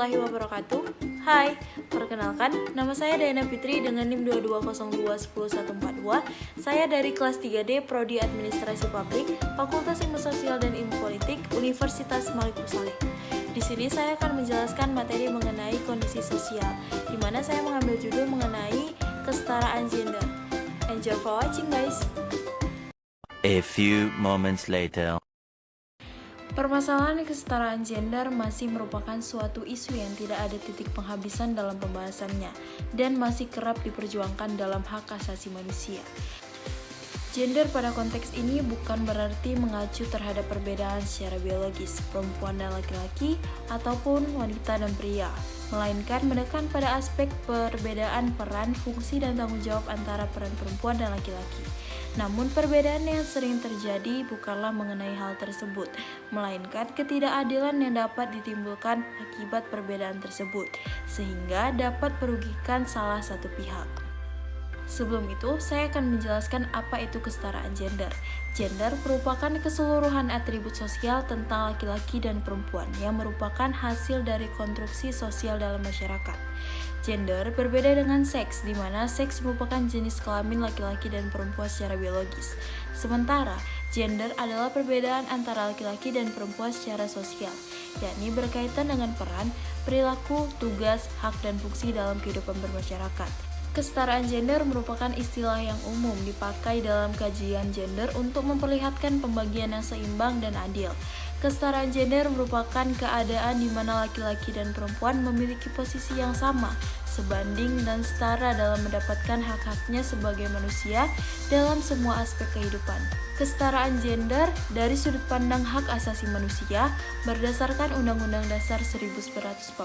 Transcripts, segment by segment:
warahmatullahi wabarakatuh. Hai, perkenalkan, nama saya Dayana Fitri dengan NIM 2202101142. Saya dari kelas 3D Prodi Administrasi Publik, Fakultas Ilmu Sosial dan Ilmu Politik, Universitas Malik Saleh. Di sini saya akan menjelaskan materi mengenai kondisi sosial, di mana saya mengambil judul mengenai kesetaraan gender. Enjoy for watching, guys. A few moments later. Permasalahan kesetaraan gender masih merupakan suatu isu yang tidak ada titik penghabisan dalam pembahasannya dan masih kerap diperjuangkan dalam hak asasi manusia. Gender pada konteks ini bukan berarti mengacu terhadap perbedaan secara biologis, perempuan dan laki-laki, ataupun wanita dan pria, melainkan menekan pada aspek perbedaan peran, fungsi, dan tanggung jawab antara peran perempuan dan laki-laki. Namun perbedaan yang sering terjadi bukanlah mengenai hal tersebut, melainkan ketidakadilan yang dapat ditimbulkan akibat perbedaan tersebut, sehingga dapat merugikan salah satu pihak. Sebelum itu, saya akan menjelaskan apa itu kesetaraan gender. Gender merupakan keseluruhan atribut sosial tentang laki-laki dan perempuan yang merupakan hasil dari konstruksi sosial dalam masyarakat. Gender berbeda dengan seks, di mana seks merupakan jenis kelamin laki-laki dan perempuan secara biologis. Sementara, gender adalah perbedaan antara laki-laki dan perempuan secara sosial, yakni berkaitan dengan peran, perilaku, tugas, hak, dan fungsi dalam kehidupan bermasyarakat. Kesetaraan gender merupakan istilah yang umum dipakai dalam kajian gender untuk memperlihatkan pembagian yang seimbang dan adil. Kesetaraan gender merupakan keadaan di mana laki-laki dan perempuan memiliki posisi yang sama, sebanding dan setara dalam mendapatkan hak-haknya sebagai manusia dalam semua aspek kehidupan. Kesetaraan gender dari sudut pandang hak asasi manusia berdasarkan Undang-Undang Dasar 1945,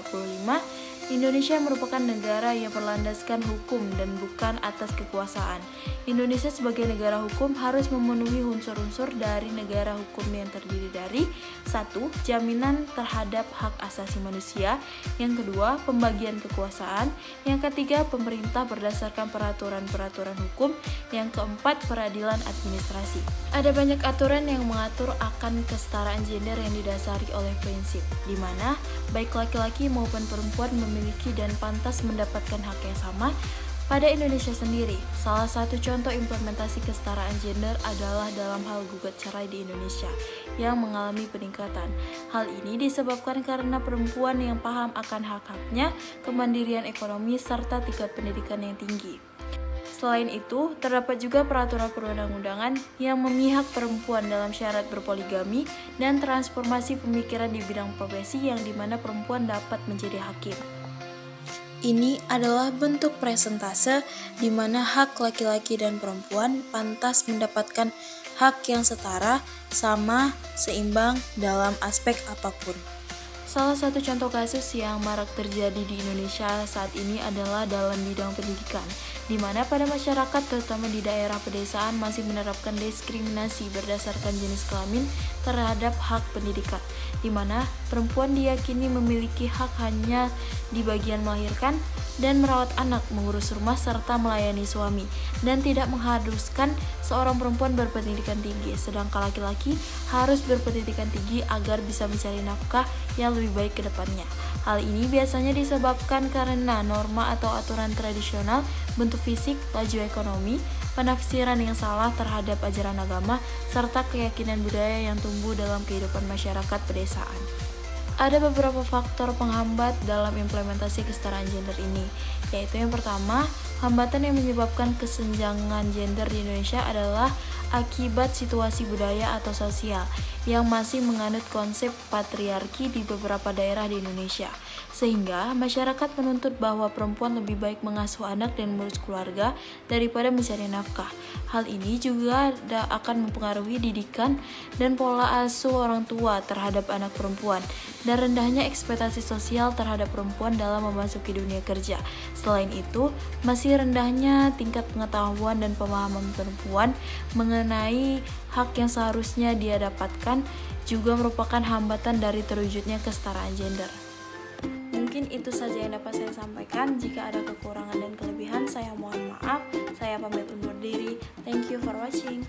Indonesia merupakan negara yang berlandaskan hukum dan bukan atas kekuasaan. Indonesia sebagai negara hukum harus memenuhi unsur-unsur dari negara hukum yang terdiri dari 1. Jaminan terhadap hak asasi manusia. Yang kedua, pembagian kekuasaan. Yang ketiga, pemerintah berdasarkan peraturan-peraturan hukum. Yang keempat, peradilan administrasi. Ada banyak aturan yang mengatur akan kesetaraan gender yang didasari oleh prinsip, di mana baik laki-laki maupun perempuan memiliki dan pantas mendapatkan hak yang sama. Pada Indonesia sendiri, salah satu contoh implementasi kesetaraan gender adalah dalam hal gugat cerai di Indonesia yang mengalami peningkatan. Hal ini disebabkan karena perempuan yang paham akan hak-haknya, kemandirian ekonomi, serta tingkat pendidikan yang tinggi. Selain itu, terdapat juga peraturan perundang-undangan yang memihak perempuan dalam syarat berpoligami dan transformasi pemikiran di bidang profesi yang dimana perempuan dapat menjadi hakim. Ini adalah bentuk presentase di mana hak laki-laki dan perempuan pantas mendapatkan hak yang setara, sama, seimbang dalam aspek apapun. Salah satu contoh kasus yang marak terjadi di Indonesia saat ini adalah dalam bidang pendidikan, di mana pada masyarakat terutama di daerah pedesaan masih menerapkan diskriminasi berdasarkan jenis kelamin terhadap hak pendidikan, di mana perempuan diyakini memiliki hak hanya di bagian melahirkan dan merawat anak, mengurus rumah, serta melayani suami, dan tidak mengharuskan seorang perempuan berpendidikan tinggi, sedangkan laki-laki harus berpendidikan tinggi agar bisa mencari nafkah yang lebih baik ke depannya. Hal ini biasanya disebabkan karena norma atau aturan tradisional, bentuk fisik, laju ekonomi, penafsiran yang salah terhadap ajaran agama, serta keyakinan budaya yang tumbuh dalam kehidupan masyarakat pedesaan. Ada beberapa faktor penghambat dalam implementasi kesetaraan gender ini, yaitu yang pertama, hambatan yang menyebabkan kesenjangan gender di Indonesia adalah akibat situasi budaya atau sosial yang masih menganut konsep patriarki di beberapa daerah di Indonesia, sehingga masyarakat menuntut bahwa perempuan lebih baik mengasuh anak dan mengurus keluarga daripada mencari nafkah. Hal ini juga akan mempengaruhi didikan dan pola asuh orang tua terhadap anak perempuan, dan rendahnya ekspektasi sosial terhadap perempuan dalam memasuki dunia kerja. Selain itu, masih rendahnya tingkat pengetahuan dan pemahaman perempuan mengenai hak yang seharusnya dia dapatkan juga merupakan hambatan dari terwujudnya kesetaraan gender. Mungkin itu saja yang dapat saya sampaikan. Jika ada kekurangan dan kelebihan, saya mohon maaf. Saya pamit undur diri. Thank you for watching.